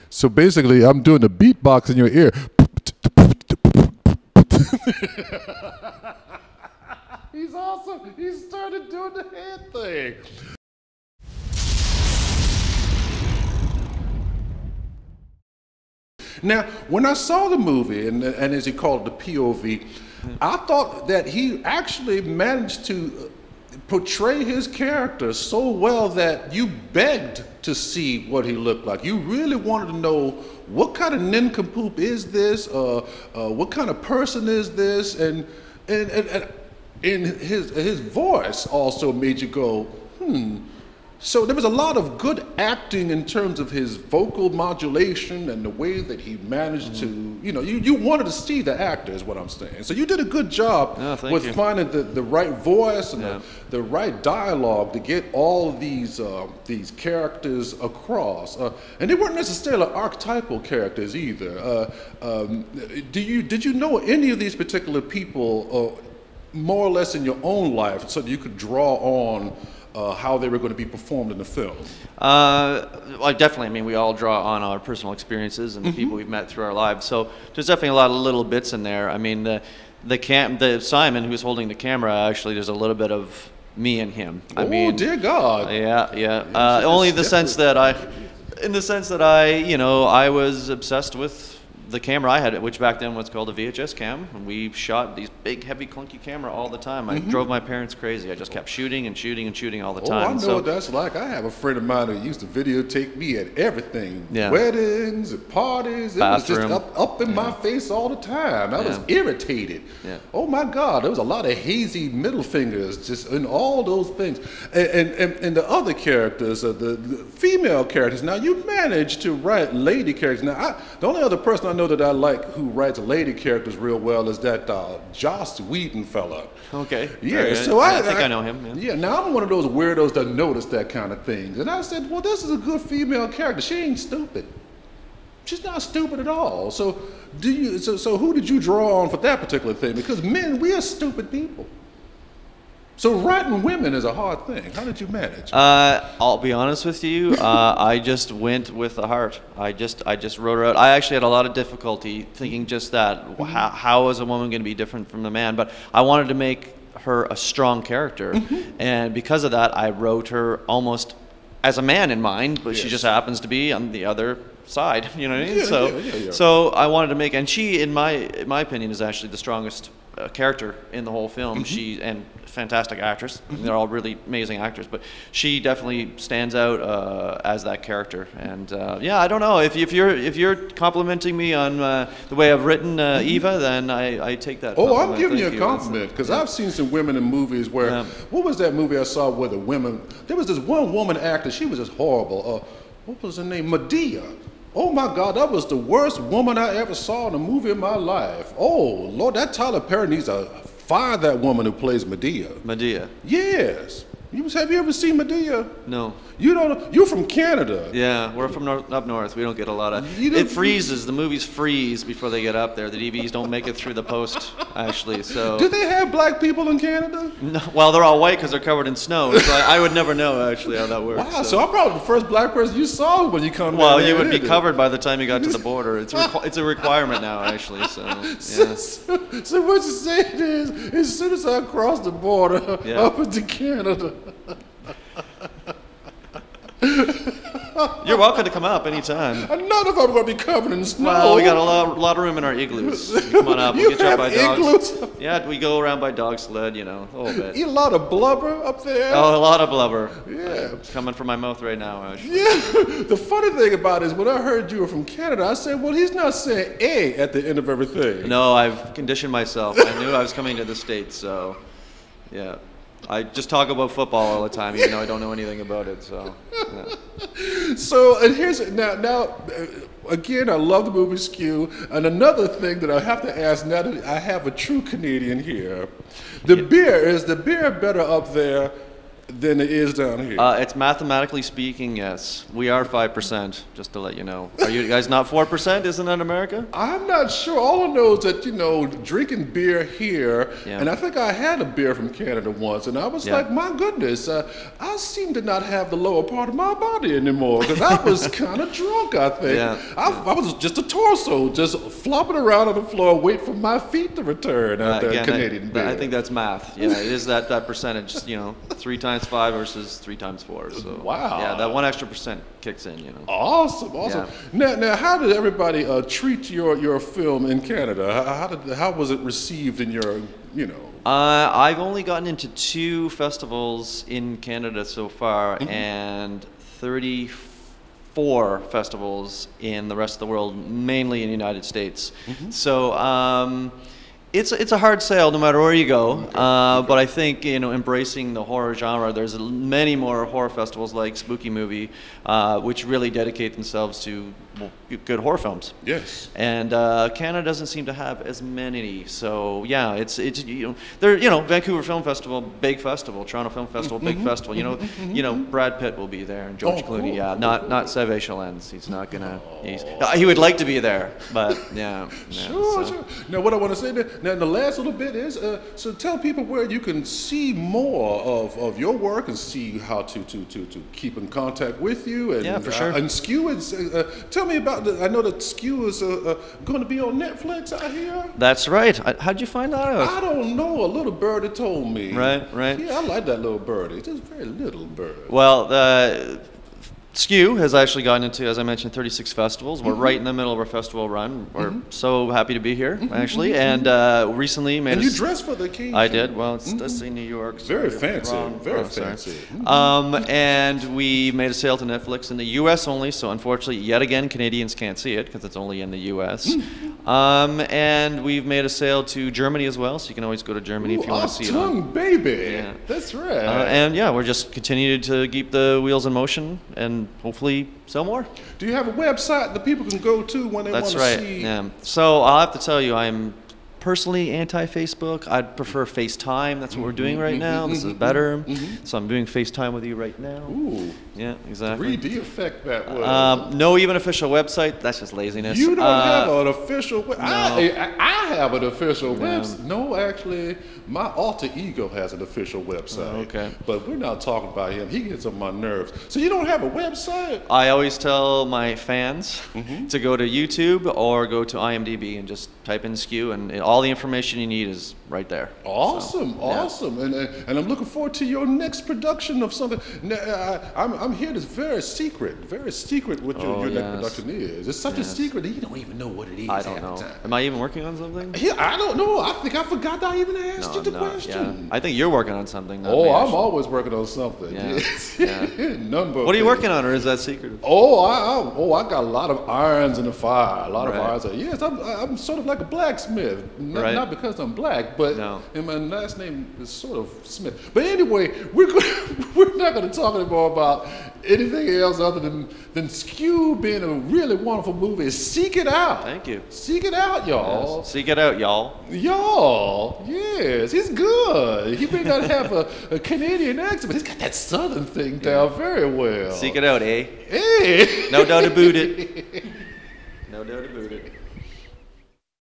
So basically, I'm doing the beatbox in your ear. He's awesome. He started doing the head thing. Now, when I saw the movie, and as he called it, the POV, I thought that he actually managed to portray his character so well that you begged to see what he looked like. You really wanted to know what kind of nincompoop is this, what kind of person is this, and his voice also made you go, hmm. So there was a lot of good acting in terms of his vocal modulation and the way that he managed to, you know, you wanted to see the actor is what I'm saying. So you did a good job with finding the right voice and the right dialogue to get all of these characters across. And they weren't necessarily archetypal characters either. Did you know any of these particular people more or less in your own life so that you could draw on how they were going to be performed in the film? Well, definitely. I mean, we all draw on our personal experiences and the people we've met through our lives. So there's definitely a lot of little bits in there. I mean, the Simon who's holding the camera, actually, there's a little bit of me and him. I mean, dear God. Yeah. Only in the sense that I, you know, I was obsessed with the camera I had, which back then was called a VHS cam, and we shot these big, heavy, clunky camera all the time. I drove my parents crazy. I just kept shooting and shooting and shooting all the time. I know what that's like. I have a friend of mine who used to videotape me at everything. Weddings and parties. It was just up in my face all the time. I was irritated. Oh my God, there was a lot of hazy middle fingers just in all those things. And the other characters, the female characters, now you managed to write lady characters. Now, the only other person I know that I like who writes lady characters real well is that Joss Whedon fella. Okay. Yeah, so I think I know him. Yeah, now I'm one of those weirdos that notice that kind of things. And I said, well, this is a good female character. She ain't stupid. She's not stupid at all. So so who did you draw on for that particular thing? Because men, we are stupid people. So writing women is a hard thing. How did you manage? I'll be honest with you. I just went with the heart. I just wrote her out. I actually had a lot of difficulty thinking just that. How is a woman going to be different from the man? But I wanted to make her a strong character, and because of that, I wrote her almost as a man in mind. But she just happens to be on the other side. You know what I mean? So I wanted to make, and she, in my opinion, is actually the strongest character in the whole film. She and fantastic actress. They're all really amazing actors, but she definitely stands out as that character. And yeah, I don't know if you're complimenting me on the way I've written Eva, then I take that. Oh, I'm giving you a compliment because I've seen some women in movies where what was that movie I saw where the women? There was this one woman actor. She was just horrible. What was her name? Medea. Oh my God, that was the worst woman I ever saw in a movie in my life. Oh Lord, that Tyler Perry needs to fire that woman who plays Medea. Medea? Yes. Have you ever seen Medea? No. You don't? You're from Canada. Yeah, we're from up north. We don't get a lot of. It freezes. The movies freeze before they get up there. The DVDs don't make it through the post, actually. So. Do they have black people in Canada? No. Well, they're all white because they're covered in snow. So I would never know actually how that works. Wow. So I'm probably the first black person you saw when you come. Well, you would be covered by the time you got to the border. It's a requirement now, actually. So. Yeah. So what you're saying is, as soon as I cross the border up into Canada. You're welcome to come up anytime. Not if I'm going to be covered in snow. Well, we got a lot of room in our igloos. Come on up. We'll get you up by dogs. Yeah, we go around by dog sled, you know, a little bit. Eat a lot of blubber up there. Oh, a lot of blubber. Yeah. It's coming from my mouth right now, actually. Yeah. The funny thing about it is when I heard you were from Canada, I said, well, he's not saying A at the end of everything. No, I've conditioned myself. I knew I was coming to the States, so yeah. I just talk about football all the time, even though I don't know anything about it. So, yeah. So and here's now again, I love the movie SKEW. And another thing that I have to ask now that I have a true Canadian here, is the beer better up there than it is down here. It's mathematically speaking, yes. We are 5%, just to let you know. Are you guys not 4%? Isn't that America? I'm not sure. All I know is that, you know, drinking beer here, Yeah. and I think I had a beer from Canada once, and I was Yeah. like, my goodness, I seem to not have the lower part of my body anymore, because I was kind of drunk, I think. Yeah. I was just a torso, just flopping around on the floor, waiting for my feet to return after Again, Canadian beer. I think that's math. Yeah, it is that percentage, you know, 3 times 5 versus 3 times 4. So, Wow. yeah, that 1 extra percent kicks in, you know. Awesome, awesome. Now, how did everybody treat your film in Canada? How was it received in your, you know? I've only gotten into 2 festivals in Canada so far, and 34 festivals in the rest of the world, mainly in the United States. So it's a hard sell no matter where you go. But I think, you know, embracing the horror genre, there's many more horror festivals like Spooky Movie, which really dedicate themselves to good horror films. Yes. And Canada doesn't seem to have as many. So yeah, it's you know, there, you know, Vancouver Film Festival, big festival. Toronto Film Festival, big festival. You know, Brad Pitt will be there and George Clooney. Yeah, not Seve Schelenz. He's not gonna. He would like to be there, but yeah. Sure. Now, what I want to say now, the last little bit is, so tell people where you can see more of your work and see how to keep in contact with you. And, Yeah, for sure. And SKEW is, tell me about I know that SKEW is going to be on Netflix out here. That's right. How'd you find that out? I don't know. A little birdie told me. Right. Yeah, I like that little birdie. It's just a very little bird. Well, SKEW has actually gotten into, as I mentioned, 36 festivals. We're right in the middle of our festival run. We're so happy to be here, actually. And recently made. And you dressed for the occasion. I did. Well, it's in New York. Very Sorry, fancy. wrong. Very Oh, sorry. fancy. And we made a sale to Netflix in the U.S. only. So unfortunately, yet again, Canadians can't see it because it's only in the U.S. And we've made a sale to Germany as well. So you can always go to Germany if you want to see it. Tongue, baby. Yeah. That's right. And yeah, we're just continuing to keep the wheels in motion and hopefully sell more. Do you have a website that people can go to when they want to see? That's right. Yeah. So I'll have to tell you, I'm personally anti-Facebook. I'd prefer FaceTime. That's what we're doing right now. This is better. So I'm doing FaceTime with you right now. Ooh. Yeah, exactly. 3D effect that was. No even official website. That's just laziness. You don't have an official website. No. I have an official website. No, actually, my alter ego has an official website. Okay. But we're not talking about him. He gets on my nerves. So you don't have a website? I always tell my fans to go to YouTube or go to IMDb and just type in SKEW, and all the information you need is right there. Awesome, So, awesome. And I'm looking forward to your next production of something. Now, I'm here. It's very secret what your next production is. It's such a secret that you don't even know what it is. I don't know. Am I even working on something? Yeah, I don't know. I think I forgot that I even asked you the question. Yeah. I think you're working on something. Oh, I'm always working on something. Yeah. None but What are you things. working on, or is that secret? I got a lot of irons in the fire. A lot of irons. Yes, I'm sort of like a blacksmith. Not because I'm black, but and my last name is sort of Smith. But anyway, we're not going to talk anymore about anything else other than SKEW being a really wonderful movie. Seek it out. Thank you. Seek it out, y'all. Yes. Seek it out, y'all. Y'all, yes, he's good. He may not have a Canadian accent, but he's got that southern thing down very well. Seek it out, eh? Hey. No doubt about it. No doubt about it.